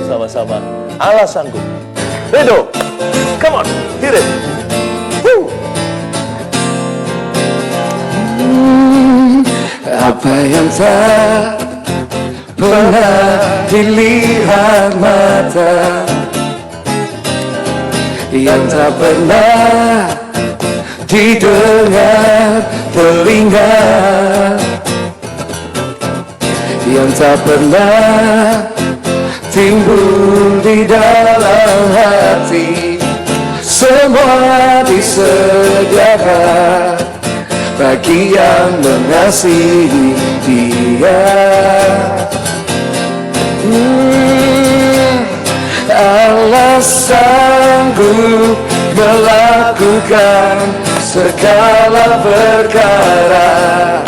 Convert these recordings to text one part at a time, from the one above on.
sama-sama. Allah sanggup. Redo, come on, hit it. Woo. Apa yang tak pernah dilihat mata, yang tak pernah didengar telinga, yang tak pernah timbul di dalam hati, semua disediakan bagi yang mengasihi Dia. Allah sanggup melakukan segala perkara,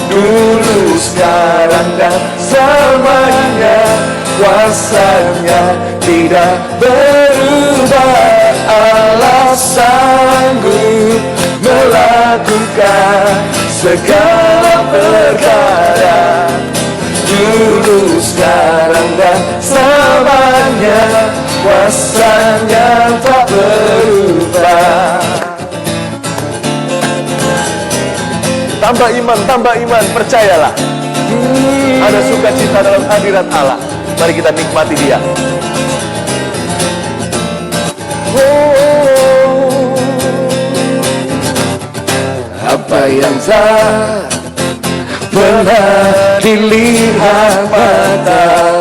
dulu, sekarang, dan selamanya. Kuasanya tidak berubah. Allah sanggup melakukan segala perkara, dulu, sekarang, dan selamanya. Kuasanya tak berubah. Tambah iman, percayalah. Ada sukacita dalam hadirat Allah. Mari kita nikmati Dia. Apa yang tak pernah dilihat mata,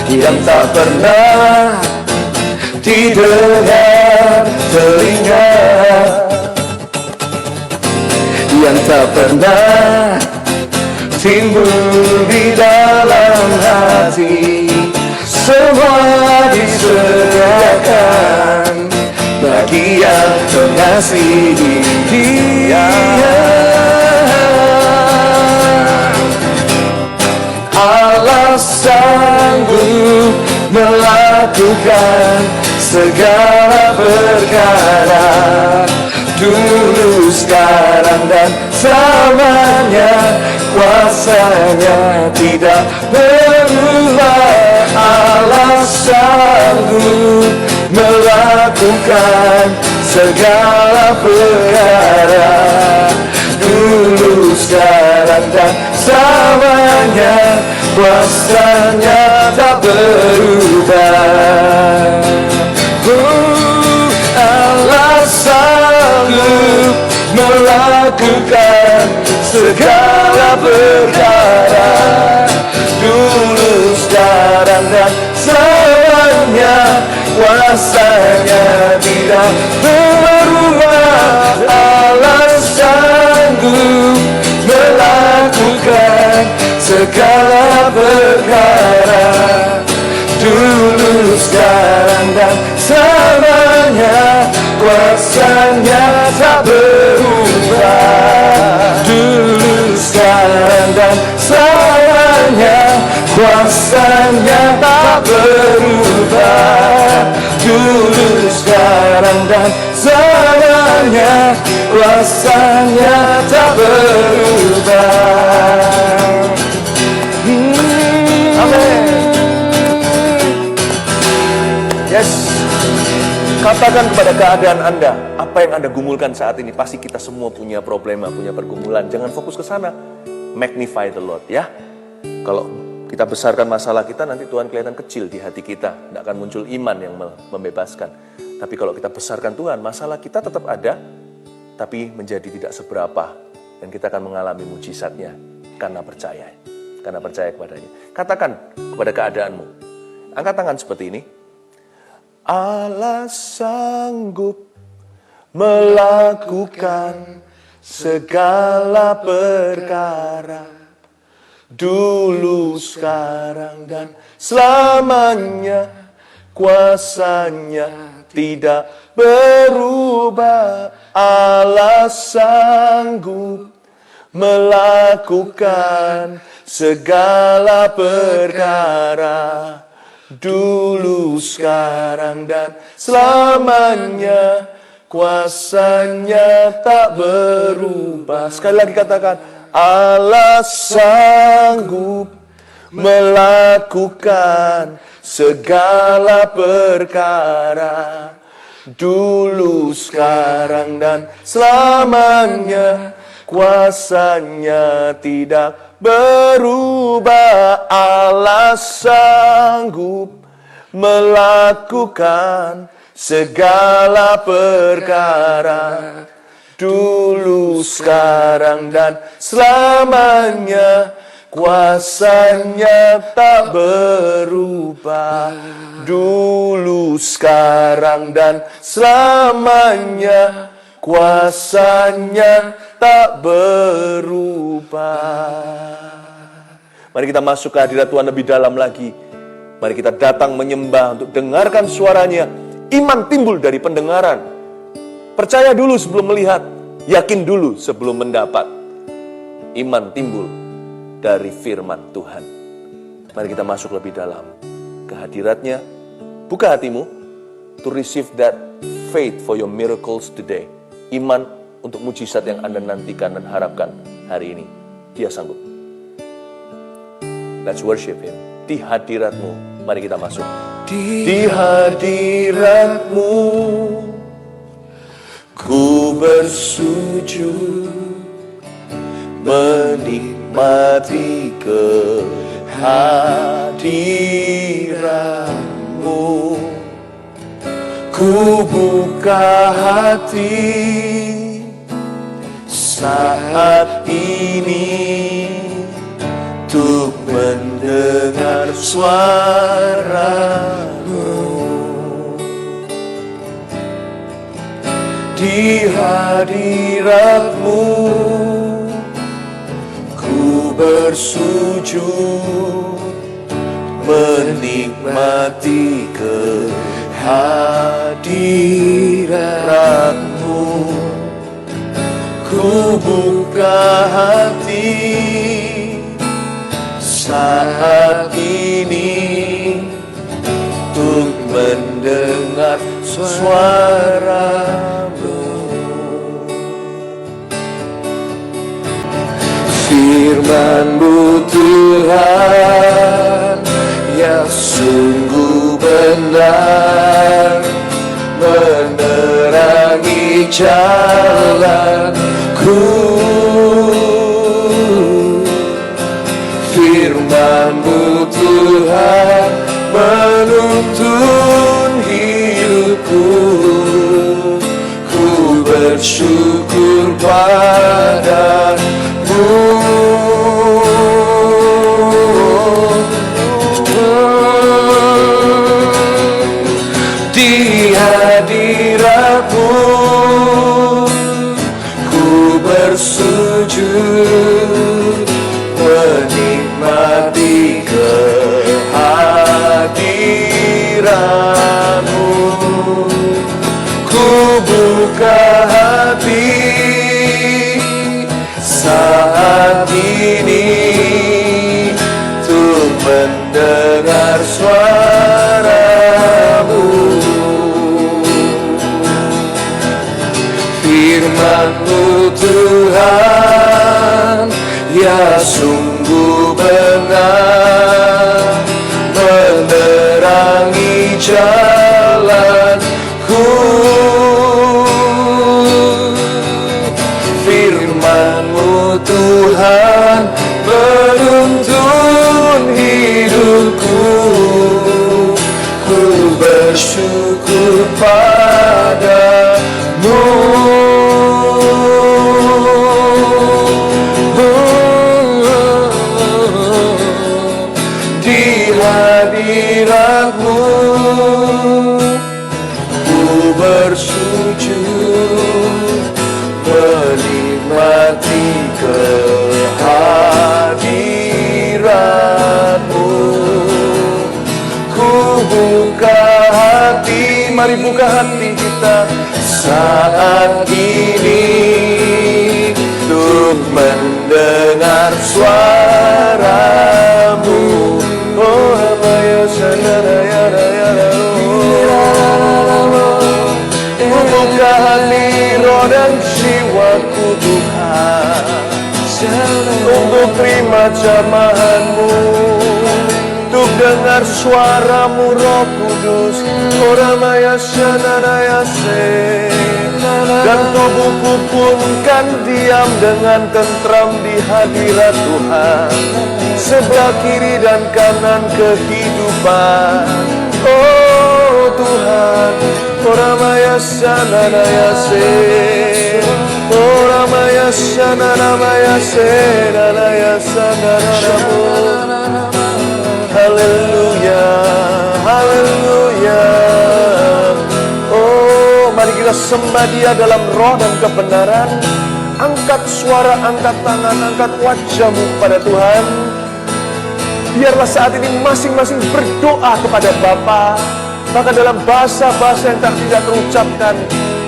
yang tak pernah didengar telinga, yang tak pernah timbul di dalam hati, semua disediakan bagi yang mengasihi Dia. Allah sanggup melakukan segala perkara, dulu, sekarang, dan selamanya. Kuasanya tidak berubah. Allah sanggup melakukan segala perkara, dulu, sekarang, dan selamanya. Kuasanya tak berubah. Allah sanggup melakukan segala perkara, dulu, sekarang, dan selamanya. Kuasanya tidak berubah. Allah sanggup melakukan segala perkara, dulu, sekarang, dan selamanya. Kuasanya tak berubah. Dulu, sekarang, dan selamanya. Kuasanya tak berubah. Dulu, sekarang, dan selamanya. Kuasanya tak berubah. Amin. Yes. Katakan kepada keadaan Anda, apa yang Anda gumulkan saat ini. Pasti kita semua punya problema, punya pergumulan. Jangan fokus ke sana. Magnify the Lord, ya. Kalau kita besarkan masalah kita, nanti Tuhan kelihatan kecil di hati kita. Tidak akan muncul iman yang membebaskan. Tapi kalau kita besarkan Tuhan, masalah kita tetap ada, tapi menjadi tidak seberapa. Dan kita akan mengalami mujizatnya karena percaya. Karena percaya kepadanya. Katakan kepada keadaanmu. Angkat tangan seperti ini. Allah sanggup melakukan segala perkara, dulu, sekarang, dan selamanya. Kuasanya tidak berubah. Allah sanggup melakukan segala perkara, dulu, sekarang, dan selamanya. Kuasanya tak berubah. Sekali lagi katakan, Allah sanggup melakukan segala perkara, dulu, sekarang, dan selamanya. Kuasanya tidak berubah. Allah sanggup melakukan segala perkara, dulu, sekarang, dan selamanya. Kuasanya tak berubah, dulu, sekarang, dan selamanya. Kuasanya tak berubah. Mari kita masuk ke hadirat Tuhan lebih dalam lagi. Mari kita datang menyembah untuk dengarkan suaranya. Iman timbul dari pendengaran. Percaya dulu sebelum melihat, yakin dulu sebelum mendapat. Iman timbul dari firman Tuhan. Mari kita masuk lebih dalam ke hadiratnya. Buka hatimu to receive that faith for your miracles today. Iman untuk mujizat yang Anda nantikan dan harapkan hari ini. Dia sanggup. Let's worship Him. Di hadirat-Mu, mari kita masuk. Di hadirat-Mu, ku bersujud, menikmati kehadiran-Mu. Ku buka hati saat ini untuk mendengar suara-Mu. Di hadirat-Mu, ku bersujud, menikmati hadirat-Mu. Ku buka hati saat ini untuk mendengar suara-Mu. Firman-Mu Tuhan yang sungguh benar, menerangi jalanku. Firman-Mu Tuhan menuntun hidupku. Ku bersyukur padamu. Di hadirat-Mu, ku bersujud, menikmati kehadiran-Mu. Ku buka hati saat ini untuk mendengar suara-Mu. Firman-Mu Tuhan ya sungguh benar, menerangi jalanku. Firman-Mu Tuhan menuntun hidupku. Ku bersyukur padamu. Di hadirat-Mu, ku bersujud, menikmati kehadiran-Mu. Ku buka hati, mari buka hati kita saat ini untuk mendengar suara-Mu. Oh, ya buka hati, roh dan jiwaku Tuhan, untuk terima jamahan-Mu. mendengar suaramu Roh Kudus. Oramaya shananayase. Dan tubuhku pun kan diam dengan tentram di hadirat Tuhan. Sebelah kiri dan kanan kehidupan. Oh Tuhan, Oramaya shananayase. Oramaya shananayase. Nanaya shananaramu. Haleluya, haleluya. Oh, mari kita sembah Dia dalam roh dan kebenaran. Angkat suara, angkat tangan, angkat wajahmu pada Tuhan. Biarlah saat ini masing-masing berdoa kepada Bapa, bahkan dalam bahasa-bahasa yang tidak terucapkan,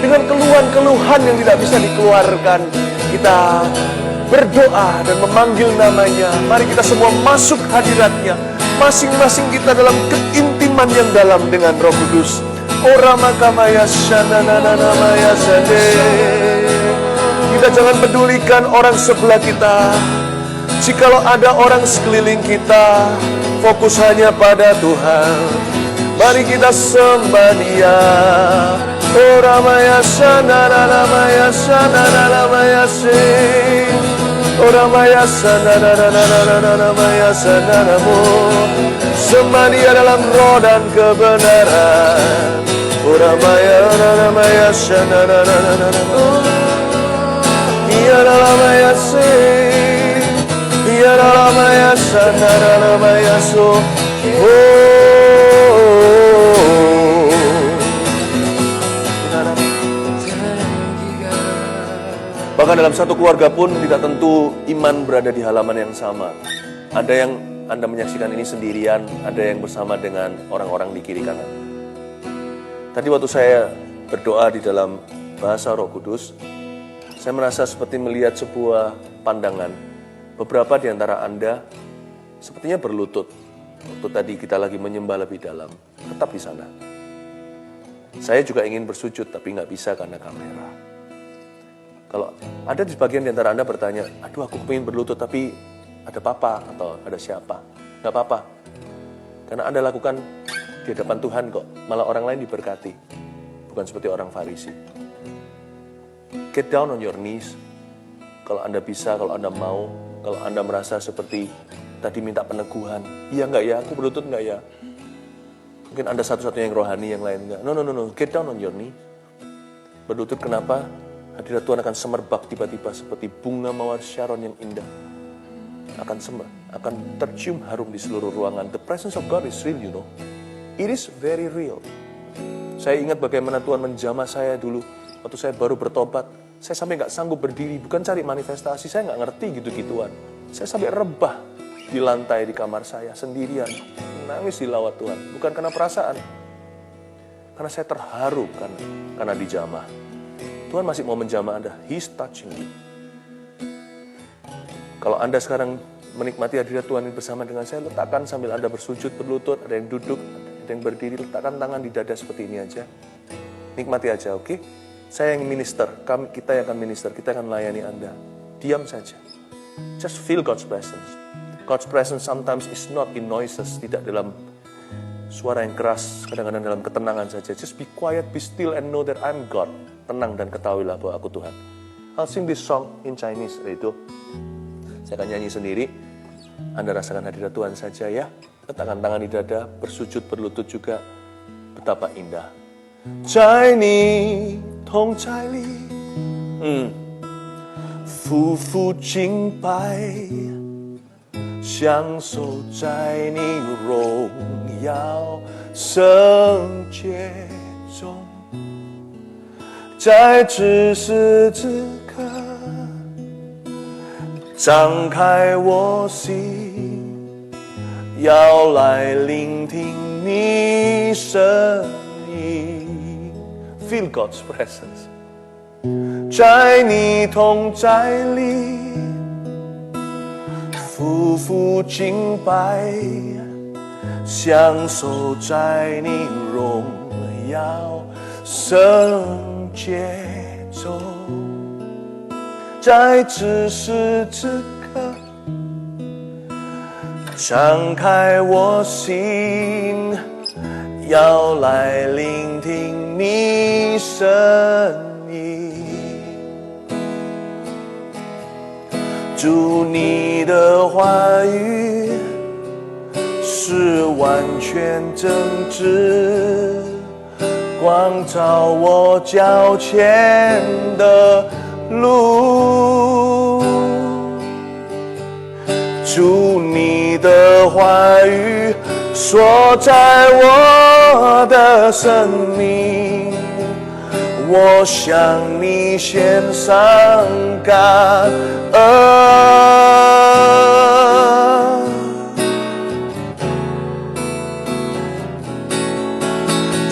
dengan keluhan-keluhan yang tidak bisa dikeluarkan. Kita berdoa dan memanggil namanya. Mari kita semua masuk hadiratnya. Masing-masing kita dalam keintiman yang dalam dengan Roh Kudus. Oramakamaya shanananamaya sade. Kita jangan pedulikan orang sebelah kita. Jikalau ada orang sekeliling kita, fokus hanya pada Tuhan. Mari kita sembah Dia. Oramaya shanananamaya shanananamaya se. Oramaya sananananananamaya sananamu. Sembah Dia dalam roh dan kebenaran. Oramaya nanamaya shanananananamu. Ia dalamaya se. Ia dalamaya sanananamaya so. Bahkan dalam satu keluarga pun tidak tentu iman berada di halaman yang sama. Ada yang Anda menyaksikan ini sendirian, ada yang bersama dengan orang-orang di kiri kanan. Tadi waktu saya berdoa di dalam bahasa Roh Kudus, saya merasa seperti melihat sebuah pandangan. Beberapa di antara Anda sepertinya berlutut. Waktu tadi kita lagi menyembah lebih dalam, tetap di sana. Saya juga ingin bersujud, tapi nggak bisa karena kamera. Kalau ada di sebagian di antara Anda bertanya, aduh aku pengen berlutut tapi ada papa atau ada siapa. Nggak apa-apa. Karena Anda lakukan di hadapan Tuhan kok. Malah orang lain diberkati. Bukan seperti orang Farisi. Get down on your knees. Kalau Anda bisa, kalau Anda mau. Kalau Anda merasa seperti tadi minta peneguhan. Iya nggak ya? Aku berlutut nggak ya? Mungkin Anda satu-satunya yang rohani, yang lain nggak. No. Get down on your knee. Berlutut kenapa? Hadirat Tuhan akan semerbak tiba-tiba seperti bunga mawar Sharon yang indah. Akan tercium harum di seluruh ruangan. The presence of God is real, you know. It is very real. Saya ingat bagaimana Tuhan menjamah saya dulu. Waktu saya baru bertobat, saya sampai nggak sanggup berdiri. Bukan cari manifestasi, saya nggak ngerti gitu-gituan. Saya sampai rebah di lantai di kamar saya sendirian. Nangis dilawat Tuhan. Bukan karena perasaan. Karena saya terharu karena dijamah. Tuhan masih mau menjamah Anda. He's touching you. Kalau Anda sekarang menikmati hadirat Tuhan bersama dengan saya, letakkan sambil Anda bersujud, berlutut, ada yang duduk, ada yang berdiri, letakkan tangan di dada seperti ini aja. Nikmati aja, oke? Saya yang minister, kita yang akan minister, kita akan melayani Anda. Diam saja. Just feel God's presence. God's presence sometimes is not in noises, tidak dalam suara yang keras, kadang-kadang dalam ketenangan saja. Just be quiet, be still and know that I'm God. Tenang dan ketahuilah bahwa aku Tuhan. I'll sing this song in Chinese, itu. Saya akan nyanyi sendiri. Anda rasakan hadirat Tuhan saja ya. Letakkan tangan di dada, bersujud, berlutut juga. Betapa indah. Cai ni tong cai li, fu fu jing bai, xiang shou zai ni rong yao sheng jie zhong. 在此时此刻，张开我心，要来聆听你声音。Feel God's presence， 在你同在里，夫妇敬拜，享受在你荣耀圣。节奏，在此时此刻，张开我心，要来聆听你声音。主，你的话语是完全正直，光照我脚前的路。主，你的话语说在我的生命，我向你献上感恩。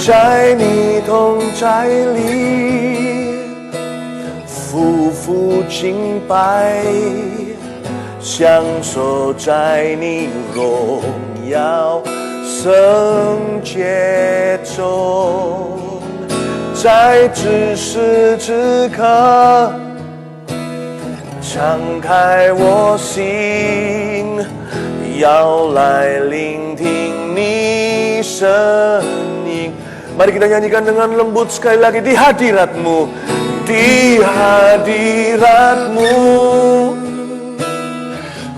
在你同在里，夫妇敬拜，享受在你荣耀圣洁中。在此时此刻，敞开我心，要来聆听你声音。Mari kita nyanyikan dengan lembut sekali lagi di hadirat-Mu, di hadirat-Mu.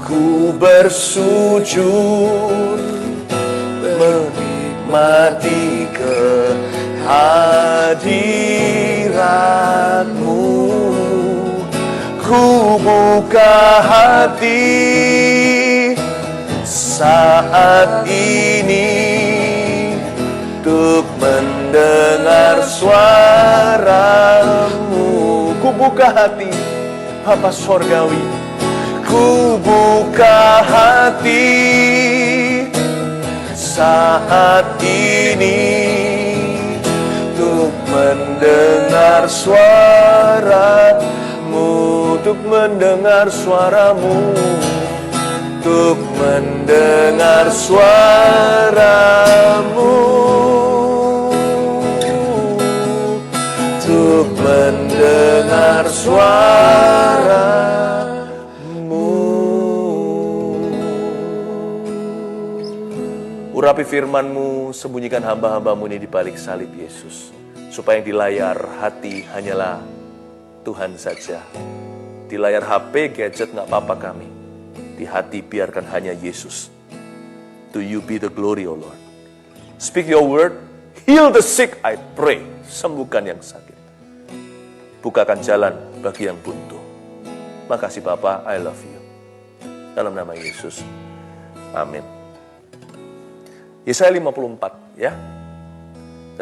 Ku bersujud menikmati kehadirat-Mu. Ku buka hati saat ini untuk mendengar suara-Mu. Ku buka hati, Bapa Sorgawi. Ku buka hati saat ini untuk mendengar suara-Mu, untuk mendengar suara-Mu, untuk mendengar suara-Mu, untuk mendengar suara-Mu. Urapi firman-Mu, sembunyikan hamba-hamba-Mu ini di balik salib Yesus, supaya yang di layar hati hanyalah Tuhan saja. Di layar HP, gadget nggak apa-apa kami. Di hati biarkan hanya Yesus. To you be the glory, O Lord. Speak your word, heal the sick, I pray. Sembuhkan yang sakit. Bukakan jalan bagi yang buntu. Makasih Bapa, I love you. Dalam nama Yesus. Amin. Yesaya 54 ya.